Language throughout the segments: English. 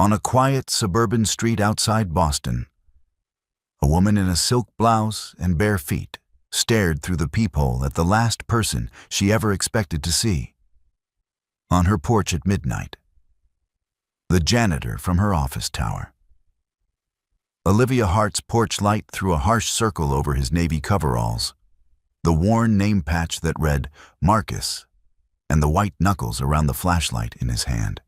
On a quiet suburban street outside Boston, a woman in a silk blouse and bare feet stared through the peephole at the last person she ever expected to see. On her porch at midnight, the janitor from her office tower. Olivia Hart's porch light threw a harsh circle over his navy coveralls, the worn name patch that read Marcus, and the white knuckles around the flashlight in his hand.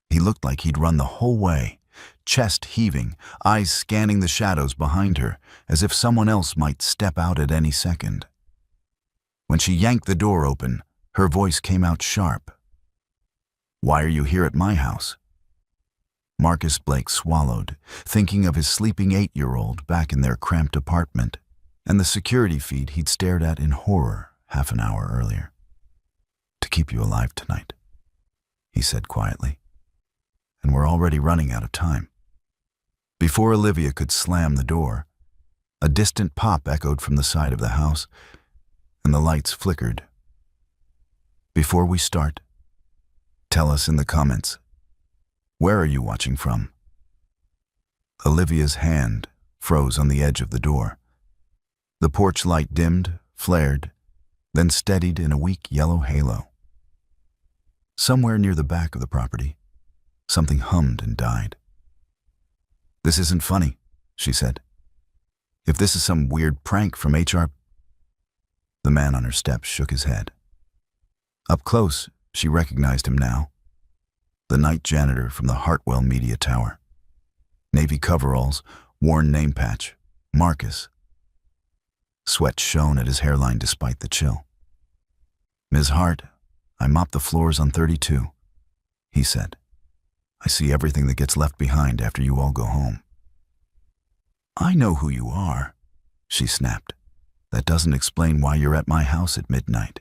He looked like he'd run the whole way, chest heaving, eyes scanning the shadows behind her, as if someone else might step out at any second. When she yanked the door open, her voice came out sharp. "Why are you here at my house?" Marcus Blake swallowed, thinking of his sleeping 8-year-old back in their cramped apartment, and the security feed he'd stared at in horror half an hour earlier. "To keep you alive tonight," he said quietly. "And we're already running out of time." Before Olivia could slam the door, a distant pop echoed from the side of the house, and the lights flickered. "Before we start, tell us in the comments, where are you watching from?" Olivia's hand froze on the edge of the door. The porch light dimmed, flared, then steadied in a weak yellow halo. Somewhere near the back of the property, something hummed and died. "This isn't funny," she said. "If this is some weird prank from HR..." The man on her step shook his head. Up close, she recognized him now. The night janitor from the Hartwell Media Tower. Navy coveralls, worn name patch, Marcus. Sweat shone at his hairline despite the chill. "Ms. Hart, I mop the floors on 32, he said. "I see everything that gets left behind after you all go home." "I know who you are," she snapped. "That doesn't explain why you're at my house at midnight."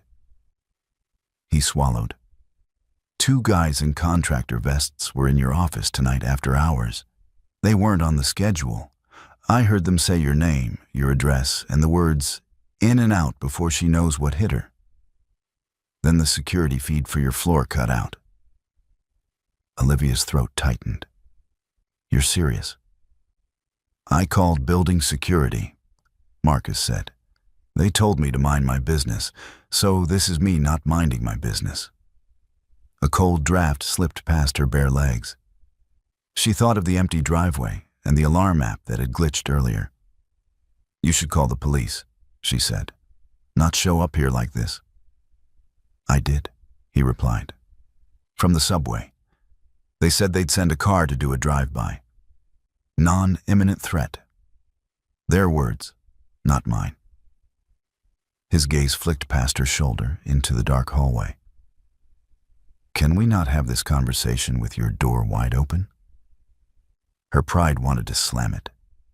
He swallowed. "2 guys in contractor vests were in your office tonight after hours. They weren't on the schedule. I heard them say your name, your address, and the words, 'in and out' before she knows what hit her. Then the security feed for your floor cut out." Olivia's throat tightened. "You're serious?" "I called building security," Marcus said. "They told me to mind my business, so this is me not minding my business." A cold draft slipped past her bare legs. She thought of the empty driveway and the alarm app that had glitched earlier. "You should call the police," she said. "Not show up here like this." "I did," he replied. "From the subway. They said they'd send a car to do a drive-by. Non-imminent threat. Their words, not mine." His gaze flicked past her shoulder into the dark hallway. "Can we not have this conversation with your door wide open?" Her pride wanted to slam it.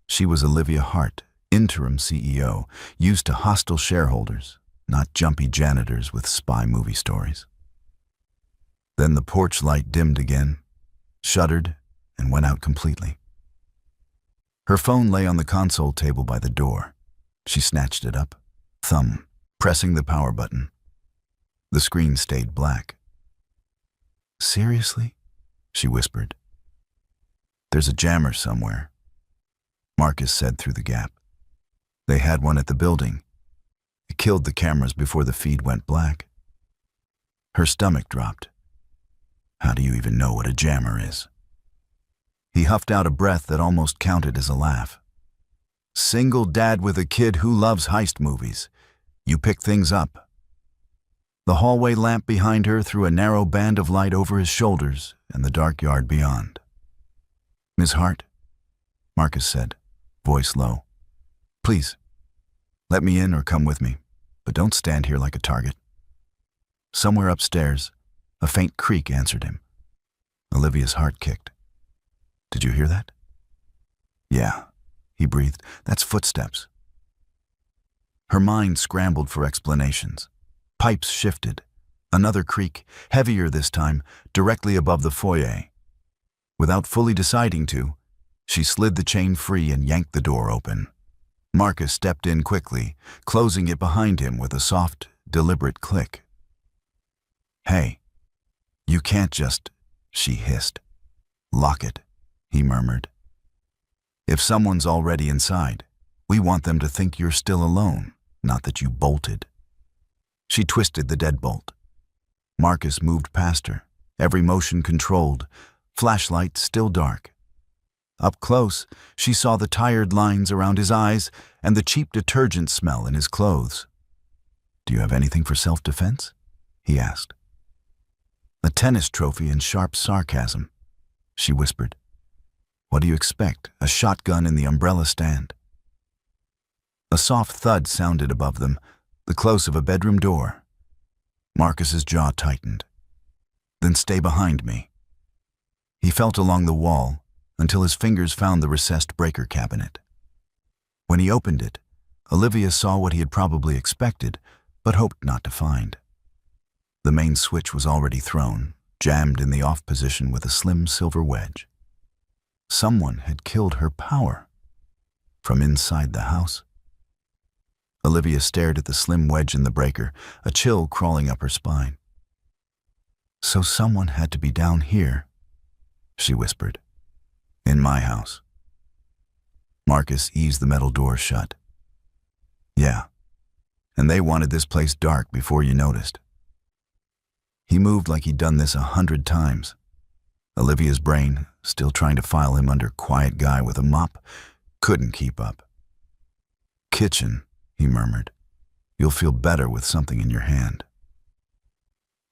She was Olivia Hart, interim CEO, used to hostile shareholders, not jumpy janitors with spy movie stories. Then the porch light dimmed again, shuddered, and went out completely. Her phone lay on the console table by the door. She snatched it up, thumb pressing the power button. The screen stayed black. "Seriously?" she whispered. "There's a jammer somewhere," Marcus said through the gap. "They had one at the building. It killed the cameras before the feed went black." Her stomach dropped. "How do you even know what a jammer is?" He huffed out a breath that almost counted as a laugh. "Single dad with a kid who loves heist movies. You pick things up." The hallway lamp behind her threw a narrow band of light over his shoulders and the dark yard beyond. "Ms. Hart," Marcus said, voice low. "Please, let me in or come with me, but don't stand here like a target." Somewhere upstairs, a faint creak answered him. Olivia's heart kicked. "Did you hear that?" "Yeah," he breathed. "That's footsteps." Her mind scrambled for explanations. Pipes shifted. Another creak, heavier this time, directly above the foyer. Without fully deciding to, she slid the chain free and yanked the door open. Marcus stepped in quickly, closing it behind him with a soft, deliberate click. "Hey, you can't just," she hissed. "Lock it." he murmured. "If someone's already inside, we want them to think you're still alone, not that you bolted." She twisted the deadbolt. Marcus moved past her, every motion controlled, flashlight still dark. Up close, she saw the tired lines around his eyes and the cheap detergent smell in his clothes. "Do you have anything for self-defense?" he asked. "A tennis trophy in sharp sarcasm," she whispered. "What do you expect, a shotgun in the umbrella stand?" A soft thud sounded above them, the close of a bedroom door. Marcus's jaw tightened. "Then stay behind me." He felt along the wall until his fingers found the recessed breaker cabinet. When he opened it, Olivia saw what he had probably expected, but hoped not to find. The main switch was already thrown, jammed in the off position with a slim silver wedge. Someone had killed her power from inside the house. Olivia stared at the slim wedge in the breaker, a chill crawling up her spine. "So someone had to be down here," she whispered. "In my house." Marcus eased the metal door shut. "Yeah, and they wanted this place dark before you noticed." He moved like he'd done this 100 times. Olivia's brain, still trying to file him under quiet guy with a mop, couldn't keep up. "Kitchen," he murmured. "You'll feel better with something in your hand."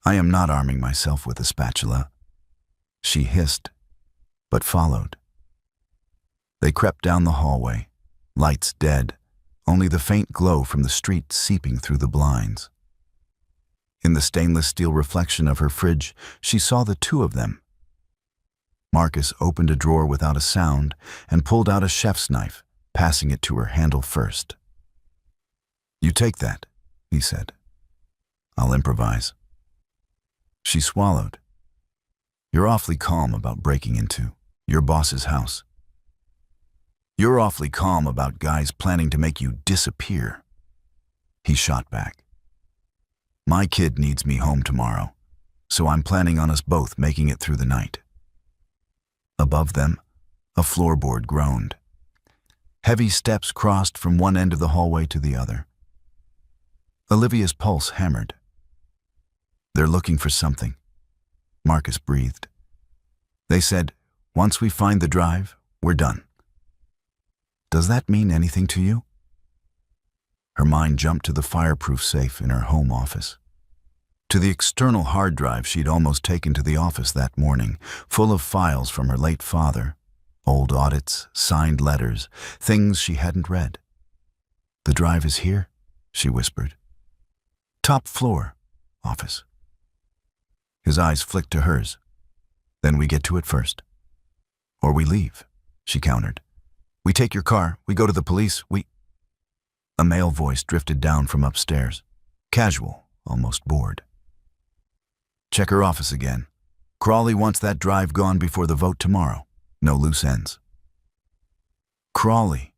"I am not arming myself with a spatula," she hissed, but followed. They crept down the hallway, lights dead, only the faint glow from the street seeping through the blinds. In the stainless steel reflection of her fridge, she saw the two of them. Marcus opened a drawer without a sound and pulled out a chef's knife, passing it to her handle first. "You take that," he said. "I'll improvise." She swallowed. "You're awfully calm about breaking into your boss's house. You're awfully calm about guys planning to make you disappear." He shot back. "My kid needs me home tomorrow, so I'm planning on us both making it through the night." Above them, a floorboard groaned. Heavy steps crossed from one end of the hallway to the other. Olivia's pulse hammered. "They're looking for something," Marcus breathed. "They said, once we find the drive, we're done." "Does that mean anything to you?" Her mind jumped to the fireproof safe in her home office, to the external hard drive she'd almost taken to the office that morning, full of files from her late father, old audits, signed letters, things she hadn't read. "The drive is here," she whispered. "Top floor, office." His eyes flicked to hers. "Then we get to it first. Or we leave," she countered. "We take your car, we go to the police, we—" A male voice drifted down from upstairs, casual, almost bored. "Check her office again. Crawley wants that drive gone before the vote tomorrow. No loose ends." Crawley.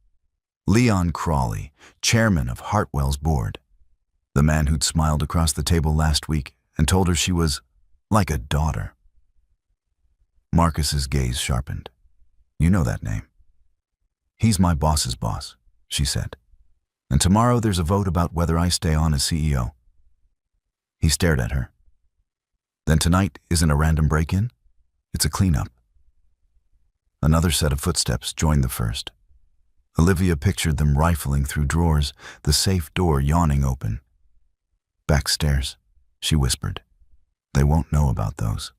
Leon Crawley, chairman of Hartwell's board. The man who'd smiled across the table last week and told her she was like a daughter. Marcus's gaze sharpened. "You know that name." "He's my boss's boss," she said. "And tomorrow there's a vote about whether I stay on as CEO." He stared at her. "Then tonight isn't a random break-in? It's a cleanup." Another set of footsteps joined the first. Olivia pictured them rifling through drawers, the safe door yawning open. "Backstairs," she whispered. "They won't know about those."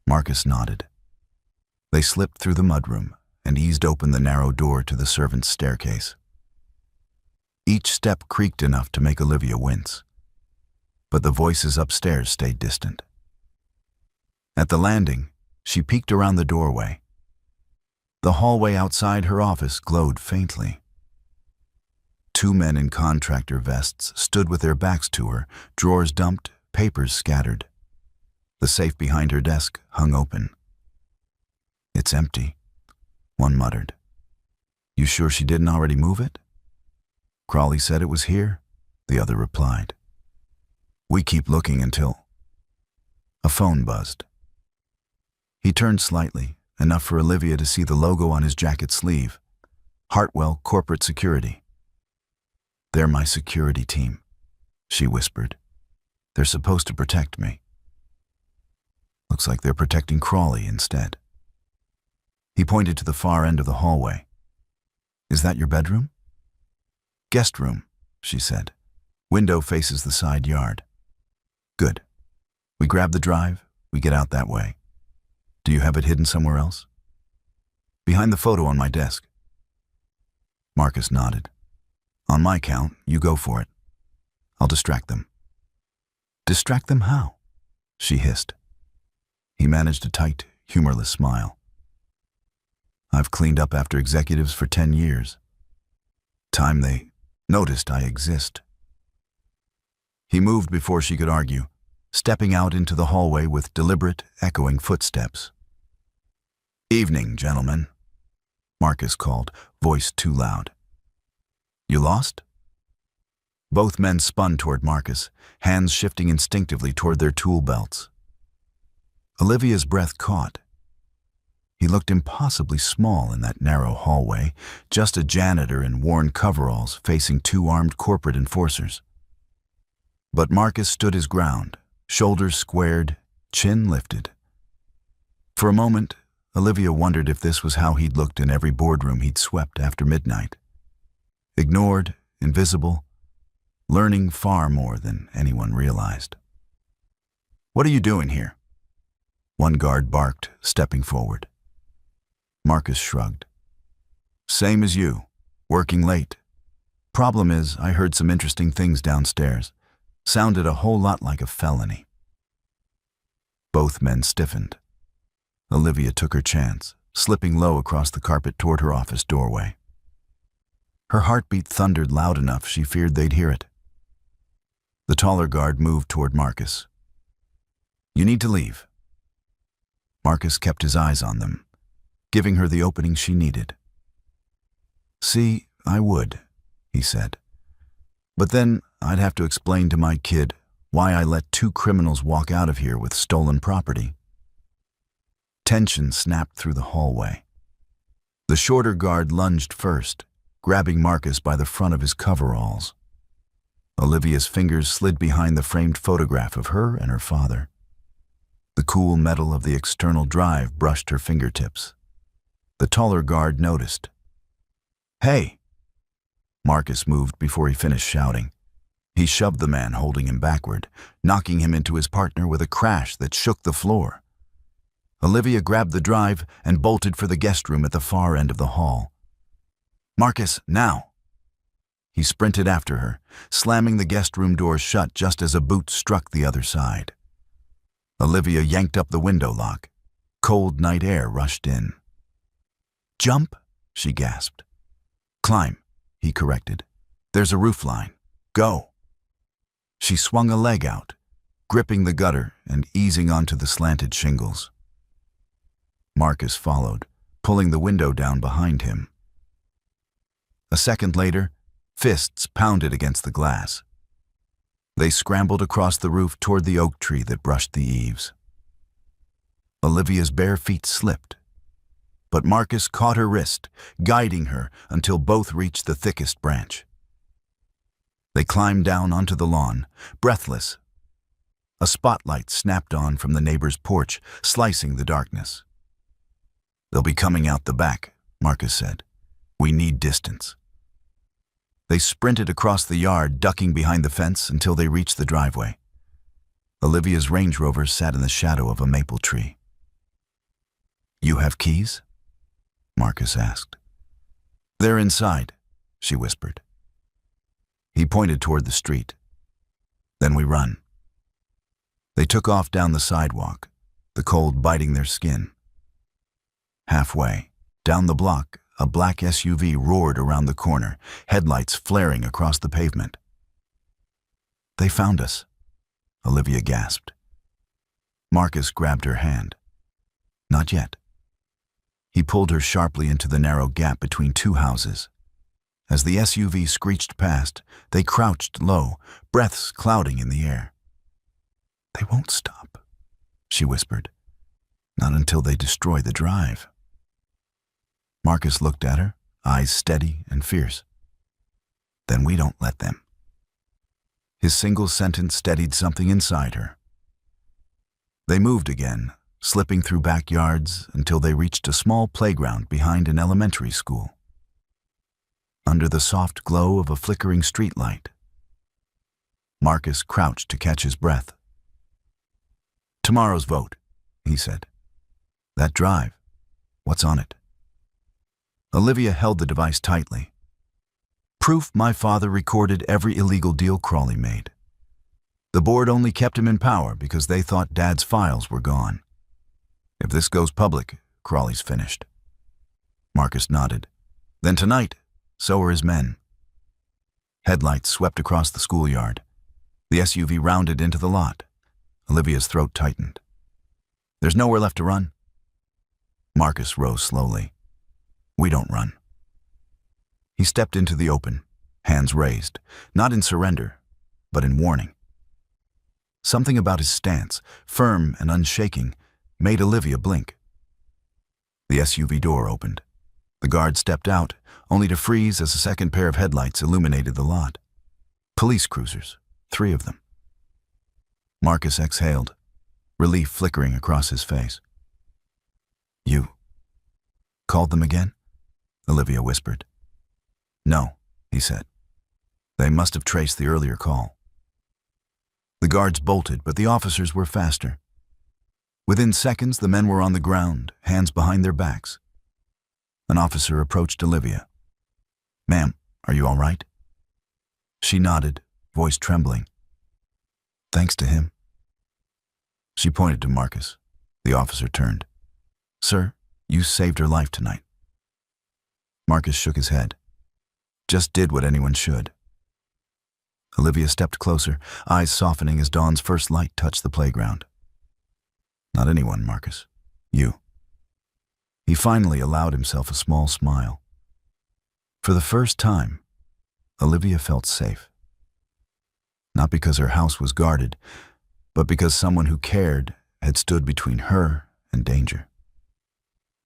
Marcus nodded. They slipped through the mudroom and eased open the narrow door to the servants' staircase. Each step creaked enough to make Olivia wince, but the voices upstairs stayed distant. At the landing, she peeked around the doorway. The hallway outside her office glowed faintly. Two men in contractor vests stood with their backs to her, drawers dumped, papers scattered. The safe behind her desk hung open. "It's empty," one muttered. "You sure she didn't already move it?" "Crawley said it was here," the other replied. "We keep looking until—" A phone buzzed. He turned slightly enough for Olivia to see the logo on his jacket sleeve. Hartwell Corporate Security. "They're my security team," she whispered. "They're supposed to protect me. Looks like they're protecting Crawley instead." He pointed to the far end of the hallway. "Is that your bedroom?" "Guest room," she said. "Window faces the side yard." "Good. We grab the drive, we get out that way. Do you have it hidden somewhere else?" "Behind the photo on my desk." Marcus nodded. "On my count, you go for it. I'll distract them." "Distract them how?" she hissed. He managed a tight, humorless smile. "I've cleaned up after executives for 10 years. Time they noticed I exist." He moved before she could argue, stepping out into the hallway with deliberate, echoing footsteps. "Evening, gentlemen," Marcus called, voice too loud. "You lost?" Both men spun toward Marcus, hands shifting instinctively toward their tool belts. Olivia's breath caught. He looked impossibly small in that narrow hallway, just a janitor in worn coveralls facing 2 armed corporate enforcers. But Marcus stood his ground, shoulders squared, chin lifted. For a moment, Olivia wondered if this was how he'd looked in every boardroom he'd swept after midnight. Ignored, invisible, learning far more than anyone realized. "What are you doing here?" One guard barked, stepping forward. Marcus shrugged. "Same as you, working late. Problem is, I heard some interesting things downstairs. Sounded a whole lot like a felony." Both men stiffened. Olivia took her chance, slipping low across the carpet toward her office doorway. Her heartbeat thundered loud enough she feared they'd hear it. The taller guard moved toward Marcus. "You need to leave." Marcus kept his eyes on them, giving her the opening she needed. "See, I would," he said. "But then I'd have to explain to my kid why I let 2 criminals walk out of here with stolen property." Tension snapped through the hallway. The shorter guard lunged first, grabbing Marcus by the front of his coveralls. Olivia's fingers slid behind the framed photograph of her and her father. The cool metal of the external drive brushed her fingertips. The taller guard noticed. "Hey!" Marcus moved before he finished shouting. He shoved the man holding him backward, knocking him into his partner with a crash that shook the floor. Olivia grabbed the drive and bolted for the guest room at the far end of the hall. "Marcus, now!" He sprinted after her, slamming the guest room doors shut just as a boot struck the other side. Olivia yanked up the window lock. Cold night air rushed in. "Jump," she gasped. "Climb," he corrected. "There's a roof line. Go." She swung a leg out, gripping the gutter and easing onto the slanted shingles. Marcus followed, pulling the window down behind him. A second later, fists pounded against the glass. They scrambled across the roof toward the oak tree that brushed the eaves. Olivia's bare feet slipped, but Marcus caught her wrist, guiding her until both reached the thickest branch. They climbed down onto the lawn, breathless. A spotlight snapped on from the neighbor's porch, slicing the darkness. "They'll be coming out the back," Marcus said. "We need distance." They sprinted across the yard, ducking behind the fence until they reached the driveway. Olivia's Range Rover sat in the shadow of a maple tree. "You have keys?" Marcus asked. "They're inside," she whispered. He pointed toward the street. "Then we run." They took off down the sidewalk, the cold biting their skin. Halfway, down the block, a black SUV roared around the corner, headlights flaring across the pavement. "They found us," Olivia gasped. Marcus grabbed her hand. "Not yet." He pulled her sharply into the narrow gap between two houses. As the SUV screeched past, they crouched low, breaths clouding in the air. "They won't stop," she whispered. Not until they destroy the drive. Marcus looked at her, eyes steady and fierce. Then we don't let them. His single sentence steadied something inside her. They moved again, slipping through backyards until they reached a small playground behind an elementary school. Under the soft glow of a flickering streetlight, Marcus crouched to catch his breath. "Tomorrow's vote," he said. "That drive, what's on it?" Olivia held the device tightly. "Proof my father recorded every illegal deal Crawley made. The board only kept him in power because they thought Dad's files were gone. If this goes public, Crawley's finished." Marcus nodded. "Then tonight, so are his men." Headlights swept across the schoolyard. The SUV rounded into the lot. Olivia's throat tightened. "There's nowhere left to run." Marcus rose slowly. "We don't run." He stepped into the open, hands raised, not in surrender, but in warning. Something about his stance, firm and unshaking, made Olivia blink. The SUV door opened. The guard stepped out, only to freeze as a second pair of headlights illuminated the lot. Police cruisers, 3 of them. Marcus exhaled, relief flickering across his face. "You called them again?" Olivia whispered. "No," he said. "They must have traced the earlier call." The guards bolted, but the officers were faster. Within seconds, the men were on the ground, hands behind their backs. An officer approached Olivia. "Ma'am, are you all right?" She nodded, voice trembling. "Thanks to him." She pointed to Marcus. The officer turned. "Sir, you saved her life tonight." Marcus shook his head. "Just did what anyone should." Olivia stepped closer, eyes softening as dawn's first light touched the playground. "Not anyone, Marcus. You." He finally allowed himself a small smile. For the first time, Olivia felt safe. Not because her house was guarded, but because someone who cared had stood between her and danger.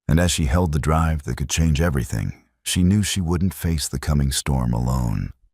And as she held the drive that could change everything, she knew she wouldn't face the coming storm alone.